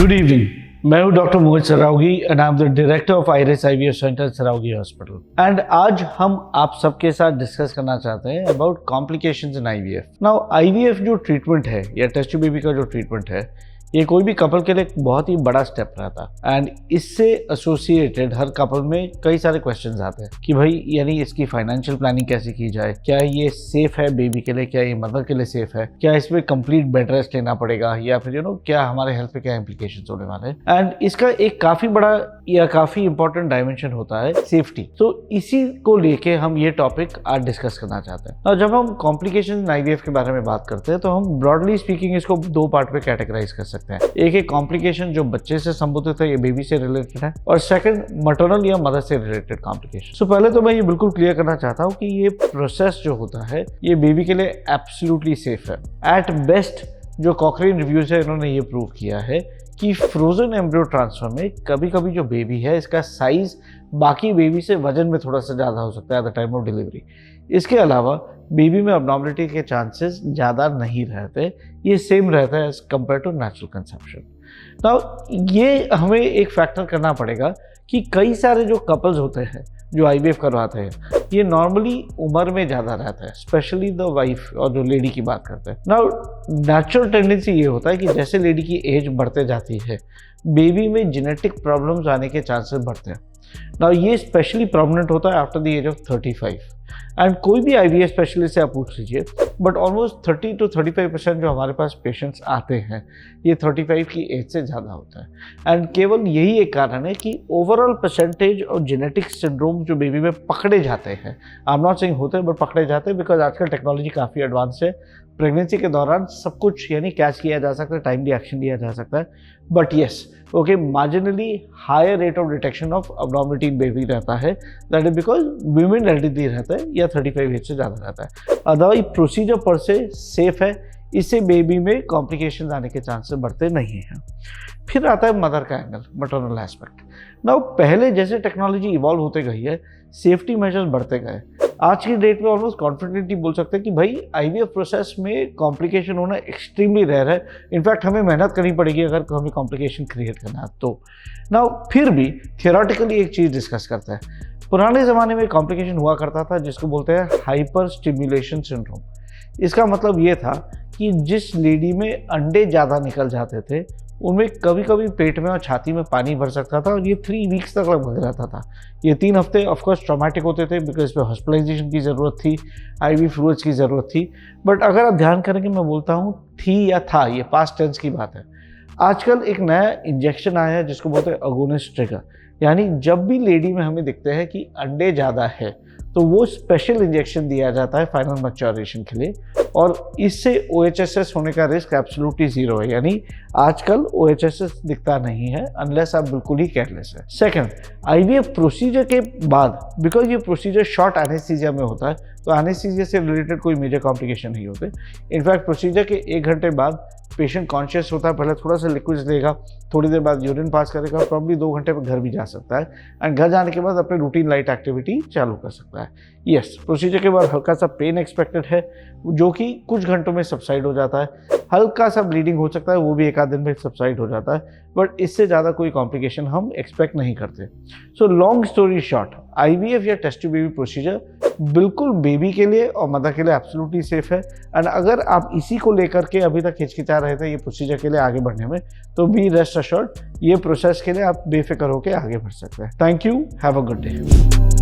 Good evening, मैं हूं doctor Mohit Saraogi and I am the director of iris IVF centre Saraogi hospital. And आज हम आप सबके साथ डिस्कस करना चाहते हैं about complications in IVF. Now IVF जो ट्रीटमेंट है या टेस्ट ट्यूब बेबी का जो ट्रीटमेंट है, ये कोई भी कपल के लिए एक बहुत ही बड़ा स्टेप रहता है एंड इससे एसोसिएटेड हर कपल में कई सारे क्वेश्चंस आते हैं कि भाई यानी इसकी फाइनेंशियल प्लानिंग कैसे की जाए, क्या ये सेफ है बेबी के लिए, क्या ये मदर के लिए सेफ है, क्या इसमें कंप्लीट बेड रेस्ट लेना पड़ेगा या फिर क्या हमारे हेल्थ पे क्या इंप्लीकेशंस होने वाले हैं। एंड इसका एक काफी बड़ा या काफी इंपॉर्टेंट डायमेंशन होता है सेफ्टी। तो इसी को लेके हम ये टॉपिक आज डिस्कस करना चाहते हैं। और जब हम कॉम्प्लिकेशंस आईवीएफ के बारे में बात करते हैं तो हम ब्रॉडली स्पीकिंग इसको दो पार्ट पे कैटेगराइज कर सकते हैं। एक कॉम्प्लिकेशन जो बच्चे से संबंधित है, ये बेबी से रिलेटेड है, और सेकंड मटरनल या मदर से रिलेटेड कॉम्प्लिकेशन। सो पहले तो मैं ये बिल्कुल क्लियर करना चाहता हूँ कि ये प्रोसेस जो होता है ये बेबी के लिए एब्सोल्युटली सेफ है। एट बेस्ट जो कॉकरेन रिव्यूज है इन्होंने ये प्रूव किया है कि फ्रोजन एम्ब्रियो ट्रांसफर में कभी कभी जो बेबी है इसका साइज बाकी बेबी से वजन में थोड़ा सा ज़्यादा हो सकता है at the time of delivery. इसके अलावा बेबी में अबनॉर्मलिटी के चांसेस ज़्यादा नहीं रहते, ये सेम रहता है as compare to natural conception. तो ये हमें एक फैक्टर करना पड़ेगा कि कई सारे जो कपल्स होते हैं जो आईवीएफ करवाते हैं ये नॉर्मली उम्र में ज़्यादा रहता है, स्पेशली द वाइफ और जो लेडी की बात करते हैं। नाउ नेचुरल टेंडेंसी ये होता है कि जैसे लेडी की एज बढ़ते जाती है बेबी में जेनेटिक प्रॉब्लम्स आने के चांसेस बढ़ते हैं। नाउ ये स्पेशली प्रोमिनेंट होता है after the age of 35 and कोई भी आईवीएफ स्पेशलिस्ट से आप पूछ लीजिए बट ऑलमोस्ट 30 to 35% जो हमारे पास पेशेंट्स आते हैं ये 35 की एज से ज़्यादा होता है। एंड केवल यही एक कारण है कि ओवरऑल परसेंटेज और जेनेटिक सिंड्रोम जो बेबी में पकड़े जाते हैं, आई एम नॉट सेइंग होते हैं बट पकड़े जाते हैं बिकॉज आजकल टेक्नोलॉजी काफ़ी एडवांस है। प्रेगनेंसी के दौरान सब कुछ यानी कैच किया जा सकता है, टाइमली एक्शन लिया जा सकता है, but yes okay marginally higher rate of detection of abnormality in baby रहता है। That is because women healthy रहता है या 35 एज से ज़्यादा रहता है। अदरवाइज प्रोसीजर पर से सेफ है, इससे बेबी में कॉम्प्लिकेशन आने के चांसेस बढ़ते नहीं हैं। फिर आता है मदर का एंगल, मैटरनल एस्पेक्ट। नाउ पहले जैसे टेक्नोलॉजी इवॉल्व होते गई है सेफ्टी मेजर्स बढ़ते गए। आज की डेट में ऑलमोस्ट कॉन्फिडेंटली बोल सकते हैं कि भाई आईवीएफ प्रोसेस में कॉम्प्लिकेशन होना एक्सट्रीमली रेयर है। इनफैक्ट हमें मेहनत करनी पड़ेगी अगर हमें कॉम्प्लिकेशन क्रिएट करना है तो। नाउ फिर भी थियोरेटिकली एक चीज़ डिस्कस करते हैं। पुराने ज़माने में कॉम्प्लिकेशन हुआ करता था जिसको बोलते हैं हाइपर स्टिमुलेशन सिंड्रोम। इसका मतलब ये था कि जिस लेडी में अंडे ज़्यादा निकल जाते थे उनमें कभी कभी पेट में और छाती में पानी भर सकता था और ये 3 वीक्स तक लगभग रहता था। ये 3 हफ्ते ऑफकोर्स ट्रॉमेटिक होते थे बिकॉज इस पर हॉस्पिटलाइजेशन की ज़रूरत थी, आईवी फ्लूइड्स की ज़रूरत थी। बट अगर आप ध्यान करेंगे मैं बोलता हूँ थी या था, ये पास्ट टेंस की बात है। आजकल एक नया इंजेक्शन आया है जिसको बोलते हैं अगोनिस्ट ट्रिगर, यानी जब भी लेडी में हमें दिखते हैं कि अंडे ज़्यादा है तो वो स्पेशल इंजेक्शन दिया जाता है फाइनल मैच्योरेशन के लिए, और इससे OHSS होने का रिस्क एब्सोल्युटली जीरो है। यानी आजकल OHSS दिखता नहीं है अनलेस आप बिल्कुल ही केयरलेस है। सेकंड, आईवीएफ प्रोसीजर के बाद बिकॉज ये प्रोसीजर शॉर्ट एनेस्थीसिया में होता है तो एनेस्थीसिया से रिलेटेड कोई मेजर कॉम्प्लिकेशन नहीं होते। इनफैक्ट प्रोसीजर के 1 घंटे बाद पेशेंट कॉन्शियस होता है, पहले थोड़ा सा लिक्विड्स लेगा, थोड़ी देर बाद यूरिन पास करेगा, प्रॉब्ली 2 घंटे में घर भी जा सकता है एंड घर जाने के बाद अपने रूटीन लाइट एक्टिविटी चालू कर सकता है। यस, प्रोसीजर के बाद हल्का सा पेन एक्सपेक्टेड है जो कि कुछ घंटों में सबसाइड हो जाता है। हल्का सा ब्लीडिंग हो सकता है, वो भी 1 आध दिन में सबसाइड हो जाता है, बट इससे ज़्यादा कोई कॉम्प्लिकेशन हम एक्सपेक्ट नहीं करते। So long story short, IVF या टेस्ट ट्यूब बेबी प्रोसीजर बिल्कुल बेबी के लिए और मदर के लिए एब्सोल्युटली सेफ है। एंड अगर आप इसी को लेकर के अभी तक हिचकिचा रहे थे ये प्रोसीजर के लिए आगे बढ़ने में तो बी रेस्ट अश्योर्ड ये प्रोसेस के लिए आप बेफिक्र होकर आगे बढ़ सकते हैं। Thank you, have a good day.